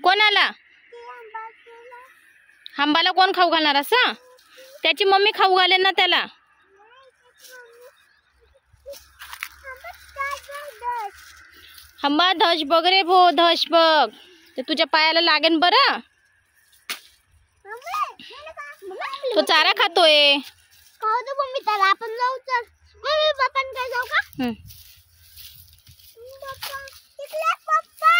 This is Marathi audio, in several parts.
कोणाला? हंबाला कोण खाऊ घालणार असं? त्याची मम्मी खाऊ घालेन ना त्याला. हंबा धश बघ रे भो, धश बघ. ते तुझ्या पायाला लागेन बरं. तो चारा खातोय. खाऊ दे मम्मी त्याला, आपण जाऊ. चल मम्मी पप्पांकडे जाऊ का? पप्पा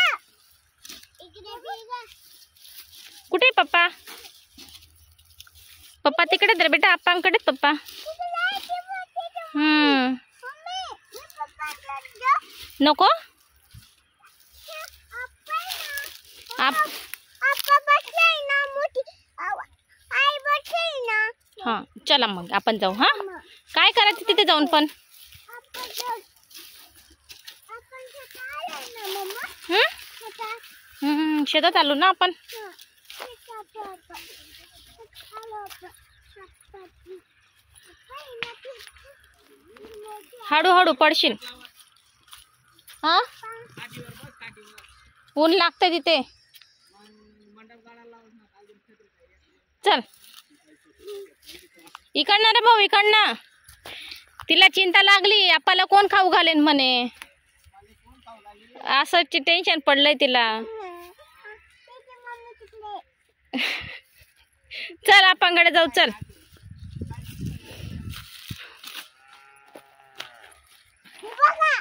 इकडे बघा. कुठे पप्पा? पप्पा तिकडे तर बेटा, आप्पांकडे पप्पा. नको हा, चला मग आपण जाऊ. हा, काय करायचं तिथे जाऊन पण? शेतात आलो ना आपण. हळूहळू पडशील. हा, ऊन लागतंय तिथे. चल इकडनं रे भाऊ, इकडनं. तिला चिंता लागली, आपल्याला कोण खाऊ घालेन म्हणे. असं टेन्शन पडलंय तिला. चल आपणकडे जाऊ. चल बघा